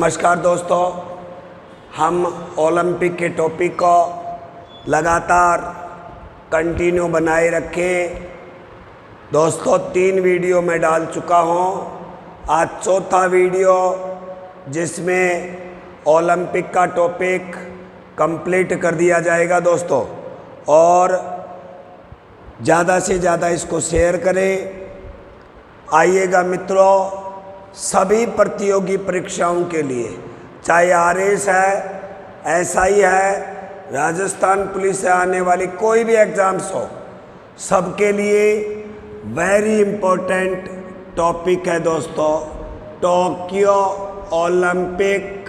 नमस्कार दोस्तों, हम ओलंपिक के टॉपिक को लगातार कंटिन्यू बनाए रखें। दोस्तों 3 वीडियो मैं डाल चुका हूँ, आज चौथा वीडियो जिसमें ओलंपिक का टॉपिक कंप्लीट कर दिया जाएगा दोस्तों। और ज़्यादा से ज़्यादा इसको शेयर करें। आइएगा मित्रों, सभी प्रतियोगी परीक्षाओं के लिए, चाहे आरएस है, एसआई है, राजस्थान पुलिस से आने वाली कोई भी एग्ज़ाम्स हो, सबके लिए वेरी इम्पोर्टेंट टॉपिक है दोस्तों, टोक्यो ओलंपिक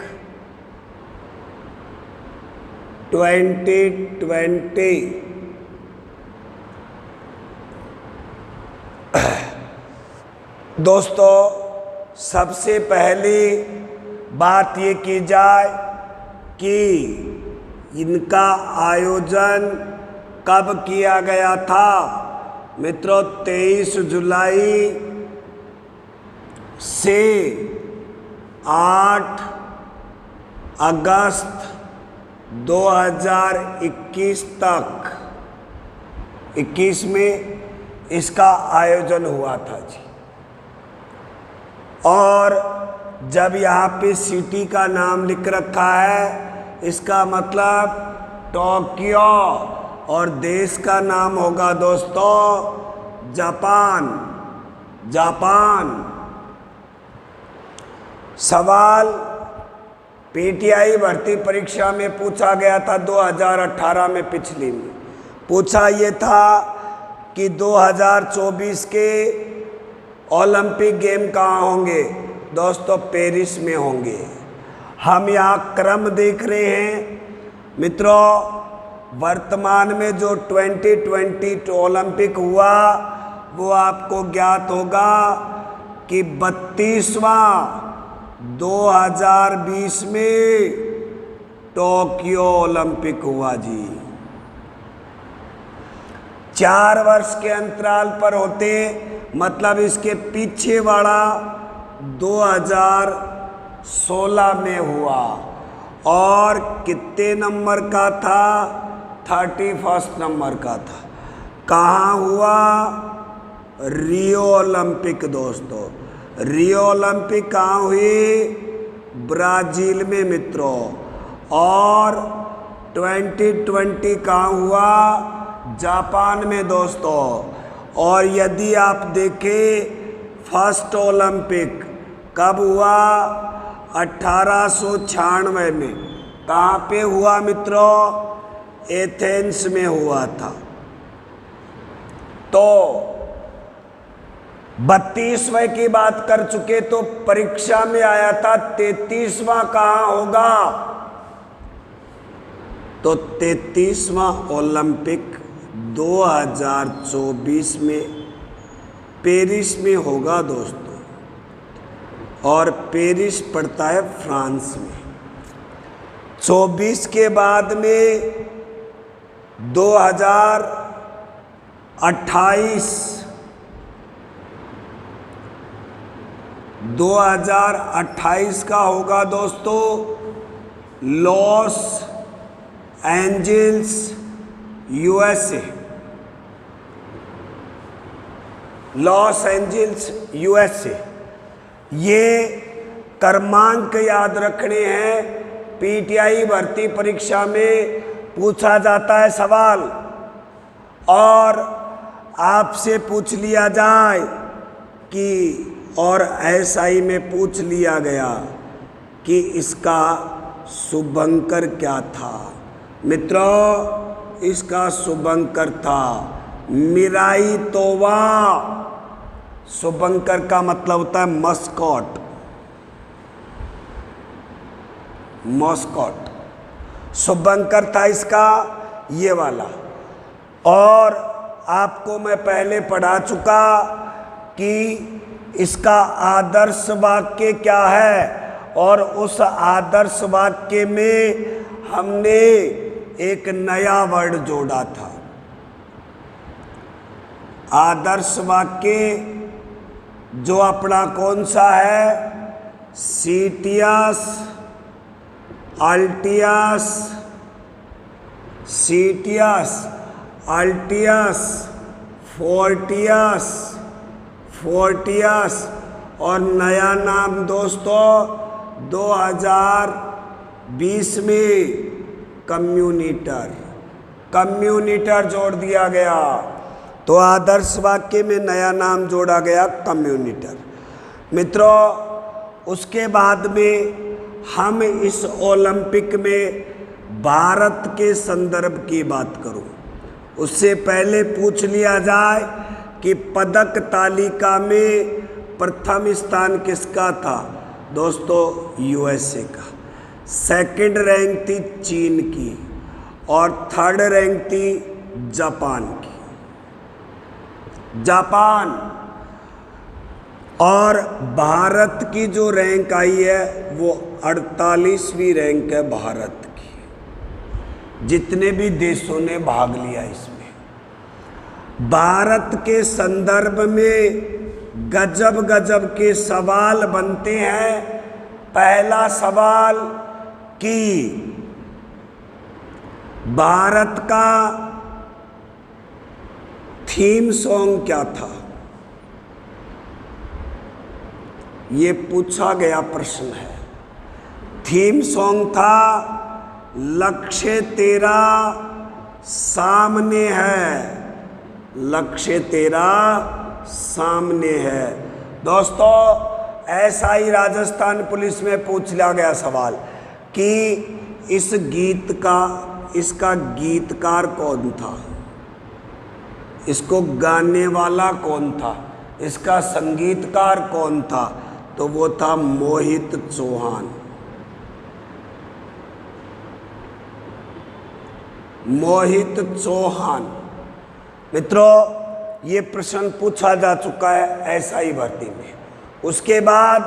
2020। दोस्तों सबसे पहली बात ये की जाए कि इनका आयोजन कब किया गया था। मित्रों 23 जुलाई से 8 अगस्त 2021 तक 21 में इसका आयोजन हुआ था जी। और जब यहाँ पे सिटी का नाम लिख रखा है, इसका मतलब टोक्यो, और देश का नाम होगा दोस्तों जापान। सवाल पीटीआई भर्ती परीक्षा में पूछा गया था 2018 में, पिछली में पूछा ये था कि 2024 के ओलंपिक गेम कहाँ होंगे। दोस्तों पेरिस में होंगे। हम यहाँ क्रम देख रहे हैं मित्रों, वर्तमान में जो 2020 ओलंपिक हुआ वो आपको ज्ञात होगा कि 32वां 2020 में टोक्यो ओलंपिक हुआ जी। 4 वर्ष के अंतराल पर होते, मतलब इसके पीछे वाला 2016 में हुआ। और कितने नंबर का था? 31 नंबर का था। कहाँ हुआ? रियो ओलंपिक दोस्तों। रियो ओलंपिक कहाँ हुई? ब्राज़ील में मित्रों। और 2020 कहाँ हुआ? जापान में दोस्तों। और यदि आप देखें फर्स्ट ओलंपिक कब हुआ? 1896 में। कहाँ पे हुआ मित्रों? एथेंस में हुआ था। तो 32वें की बात कर चुके, तो परीक्षा में आया था 33वां कहाँ होगा? तो 33वां ओलंपिक 2024 में पेरिस में होगा दोस्तों। और पेरिस पड़ता है फ्रांस में। 24 के बाद में 2028 का होगा दोस्तों Los Angeles USA. Los Angeles USA. ये क्रमांक याद रखने हैं, पीटीआई भर्ती परीक्षा में पूछा जाता है सवाल। और आपसे पूछ लिया जाए कि, और एसआई में पूछ लिया गया कि इसका शुभंकर क्या था। मित्रों इसका शुभंकर था मिराई तोवा। शुभंकर का मतलब होता है मस्कॉट। शुभंकर था इसका ये वाला। और आपको मैं पहले पढ़ा चुका कि इसका आदर्श वाक्य क्या है, और उस आदर्श वाक्य में हमने एक नया वर्ड जोड़ा था। आदर्श वाक्य जो अपना कौन सा है? सीटियस, अल्टियस, सीटियस, अल्टियस, फोर्टियस, फोर्टियस और नया नाम दोस्तों 2020 में कम्युनिटर, कम्युनिटर जोड़ दिया गया। तो आदर्श वाक्य में नया नाम जोड़ा गया कम्युनिटर। मित्रों, उसके बाद में हम इस ओलंपिक में भारत के संदर्भ की बात करूं, उससे पहले पूछ लिया जाए कि पदक तालिका में प्रथम स्थान किसका था। दोस्तों, यूएसए का। सेकंड रैंक थी चीन की और थर्ड रैंक थी जापान की। जापान और भारत की जो रैंक आई है वो 48वीं रैंक है भारत की, जितने भी देशों ने भाग लिया इसमें। भारत के संदर्भ में गजब गजब के सवाल बनते हैं। पहला सवाल कि भारत का थीम सॉन्ग क्या था, ये पूछा गया प्रश्न है। थीम सॉन्ग था लक्ष्य तेरा सामने है, लक्ष्य तेरा सामने है। दोस्तों, ऐसा ही राजस्थान पुलिस में पूछ लिया गया सवाल कि इस गीत का, इसका गीतकार कौन था, इसको गाने वाला कौन था, इसका संगीतकार कौन था। तो वो था मोहित चौहान। मोहित चौहान। मित्रों, ये प्रश्न पूछा जा चुका है ऐसा ही भर्ती में। उसके बाद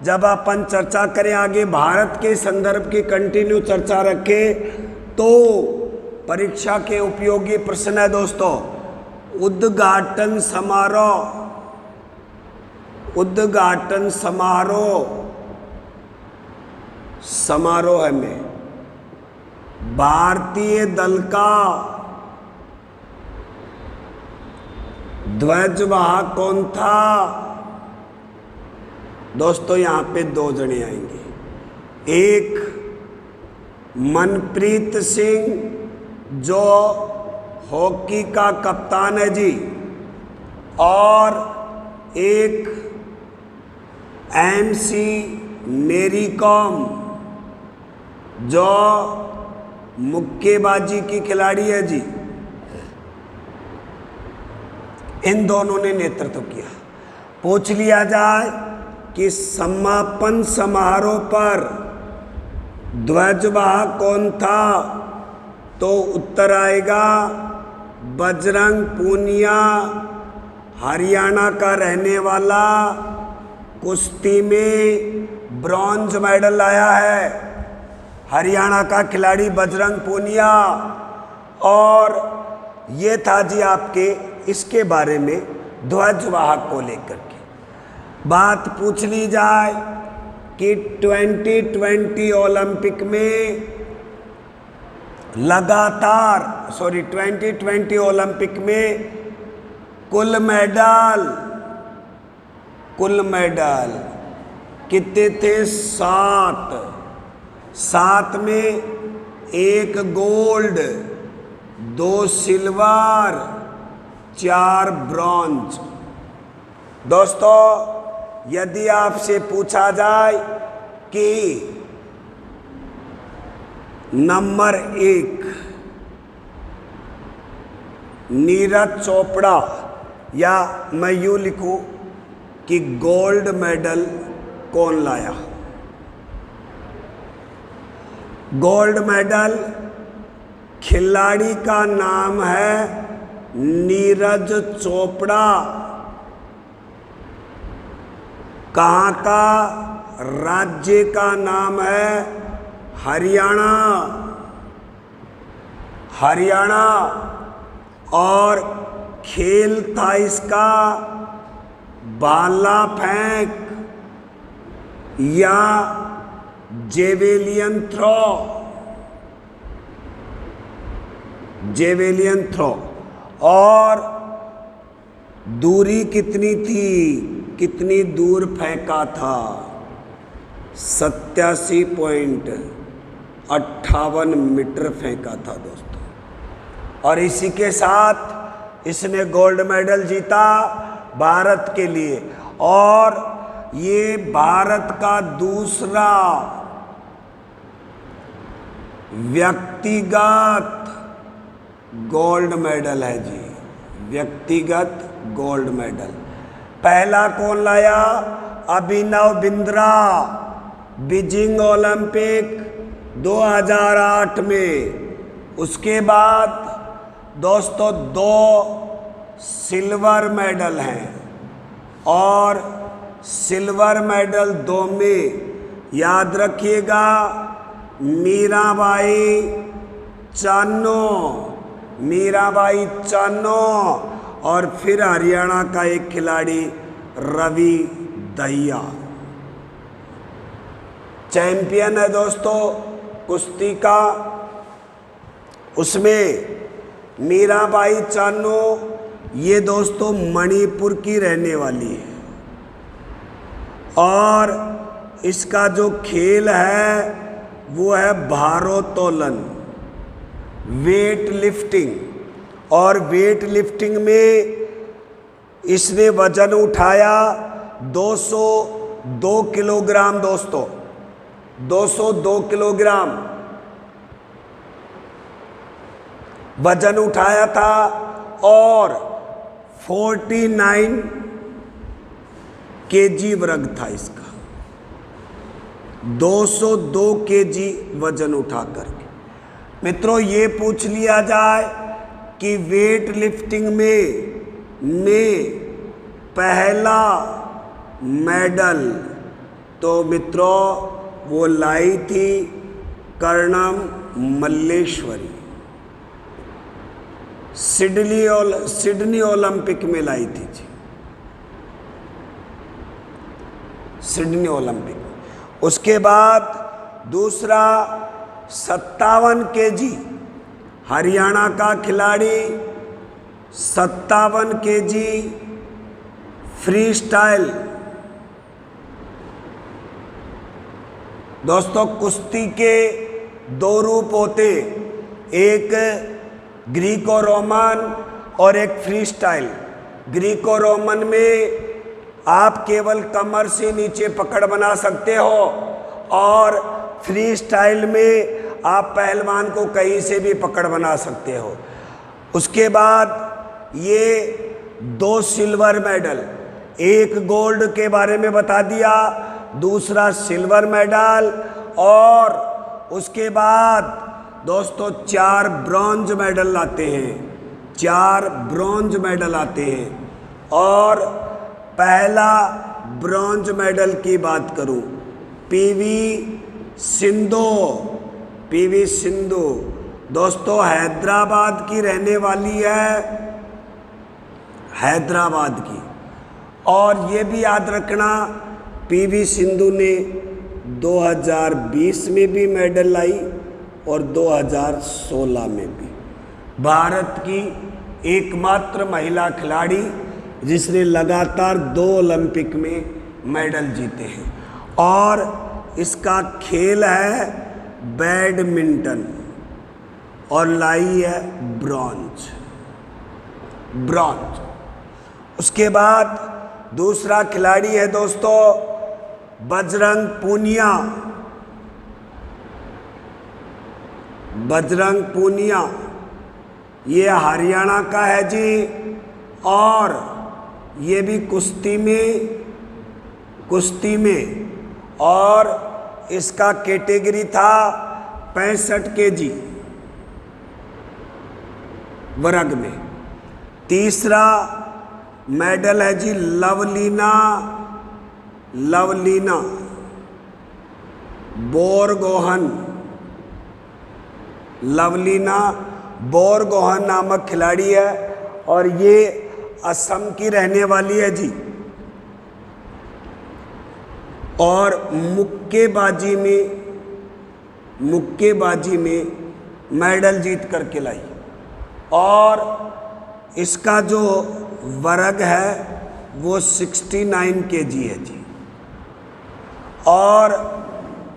जब अपन चर्चा करें आगे, भारत के संदर्भ की कंटिन्यू चर्चा रखें, तो परीक्षा के उपयोगी प्रश्न है दोस्तों, उद्घाटन समारोह, उद्घाटन समारोह, समारोह में भारतीय दल का ध्वजवाहक कौन था। दोस्तों, यहां पे दो जने आएंगे, एक मनप्रीत सिंह जो हॉकी का कप्तान है जी, और एक MC मेरी कॉम जो मुक्केबाजी की खिलाड़ी है जी। इन दोनों ने नेतृत्व किया। पूछ लिया जाए कि समापन समारोह पर ध्वजवाहक कौन था, तो उत्तर आएगा बजरंग पूनिया, हरियाणा का रहने वाला, कुश्ती में ब्रॉन्ज मेडल लाया है, हरियाणा का खिलाड़ी बजरंग पूनिया। और ये था जी आपके इसके बारे में ध्वजवाहक को लेकर के बात पूछ ली जाए कि 2020 ओलंपिक में लगातार 2020 ओलंपिक में कुल मेडल कितने थे? 7। 7 में 1 गोल्ड, 2 सिल्वर, 4 ब्रॉन्ज। दोस्तों, यदि आपसे पूछा जाए कि नंबर 1 नीरज चोपड़ा, या मैं यूँ लिखूं कि गोल्ड मेडल कौन लाया? गोल्ड मेडल खिलाड़ी का नाम है नीरज चोपड़ा। कहाँ का? राज्य का नाम है हरियाणा। हरियाणा। और खेल था इसका भाला फेंक, या जेवेलियन थ्रो और दूरी कितनी थी, कितनी दूर फेंका था? 87.58 मीटर फेंका था दोस्तों। और इसी के साथ इसने गोल्ड मेडल जीता भारत के लिए, और ये भारत का दूसरा व्यक्तिगत गोल्ड मेडल है जी, व्यक्तिगत गोल्ड मेडल। पहला कौन लाया? अभिनव बिंद्रा, बीजिंग ओलंपिक 2008 में। उसके बाद दोस्तों 2 सिल्वर मेडल हैं, और सिल्वर मेडल 2 में याद रखिएगा मीराबाई चानो, और फिर हरियाणा का एक खिलाड़ी रवि दहिया चैंपियन है दोस्तों कुश्ती का। उसमें मीराबाई चानो ये दोस्तों मणिपुर की रहने वाली है, और इसका जो खेल है वो है भारोत्तोलन, वेट लिफ्टिंग। और वेट लिफ्टिंग में इसने वजन उठाया 202 किलोग्राम दोस्तों, 202 किलोग्राम वजन उठाया था, और 49 केजी वर्ग था इसका, 202 केजी वजन उठा करके। मित्रों ये पूछ लिया जाए कि वेट लिफ्टिंग में पहला मेडल, तो मित्रों वो लाई थी कर्णम मल्लेश्वरी, सिडनी ओलंपिक में लाई थी जी, सिडनी ओलंपिक। उसके बाद दूसरा 57 केजी, हरियाणा का खिलाड़ी 57 केजी फ्री स्टाइल। दोस्तों कुश्ती के 2 रूप होते, एक ग्रीको रोमन और एक फ्री स्टाइल। ग्रीको रोमन में आप केवल कमर से नीचे पकड़ बना सकते हो, और फ्री स्टाइल में आप पहलवान को कहीं से भी पकड़ बना सकते हो। उसके बाद ये 2 सिल्वर मेडल, एक गोल्ड के बारे में बता दिया, दूसरा सिल्वर मेडल, और उसके बाद दोस्तों 4 ब्रॉन्ज मेडल लाते हैं, 4 ब्रॉन्ज मेडल आते हैं। और पहला ब्रॉन्ज मेडल की बात करूं, पीवी सिंधु दोस्तों हैदराबाद की रहने वाली है, हैदराबाद की। और ये भी याद रखना पीवी सिंधु ने 2020 में भी मेडल लाई और 2016 में भी। भारत की एकमात्र महिला खिलाड़ी जिसने लगातार 2 ओलंपिक में मेडल जीते हैं। और इसका खेल है बैडमिंटन, और लाई है ब्रॉन्ज। उसके बाद दूसरा खिलाड़ी है दोस्तों बजरंग पूनिया, ये हरियाणा का है जी, और ये भी कुश्ती में, और इसका कैटेगरी था 65 केजी वर्ग में। तीसरा मेडल है जी लवलीना बोरगोहन नामक खिलाड़ी है, और ये असम की रहने वाली है जी। और मुक्केबाजी में मेडल जीत करके लाई। और इसका जो वर्ग है वो 69 kg है जी। और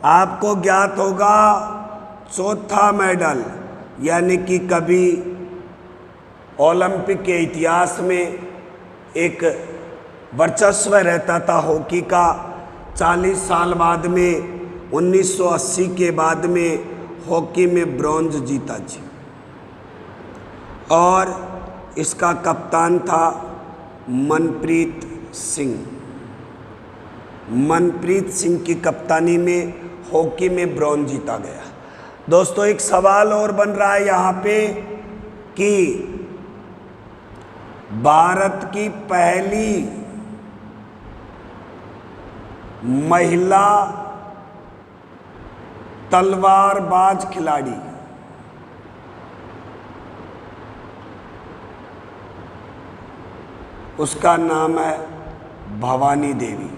आपको ज्ञात होगा चौथा मेडल, यानी कि कभी ओलंपिक के इतिहास में एक वर्चस्व रहता था हॉकी का। 40 साल बाद में 1980 के बाद में हॉकी में ब्रॉन्ज जीता जी। और इसका कप्तान था मनप्रीत सिंह। मनप्रीत सिंह की कप्तानी में हॉकी में ब्रॉन्ज जीता गया। दोस्तों एक सवाल और बन रहा है यहाँ पे कि भारत की पहली महिला तलवारबाज खिलाड़ी उसका नाम है भवानी देवी।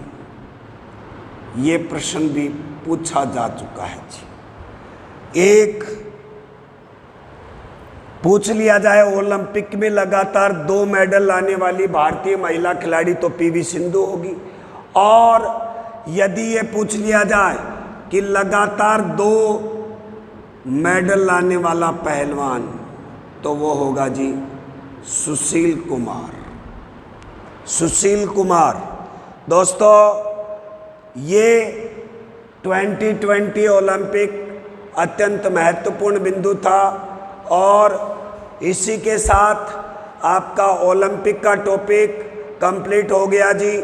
ये प्रश्न भी पूछा जा चुका है जी। एक पूछ लिया जाए ओलंपिक में लगातार 2 मेडल लाने वाली भारतीय महिला खिलाड़ी तो पीवी सिंधु होगी। और यदि ये पूछ लिया जाए कि लगातार 2 मेडल लाने वाला पहलवान, तो वो होगा जी सुशील कुमार। सुशील कुमार। दोस्तों ये 2020 ओलंपिक अत्यंत महत्वपूर्ण बिंदु था। और इसी के साथ आपका ओलंपिक का टॉपिक कंप्लीट हो गया जी।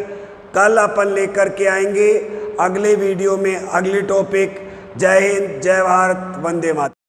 कल अपन लेकर के आएंगे अगले वीडियो में अगली टॉपिक। जय हिंद, जय भारत, वंदे मातरम।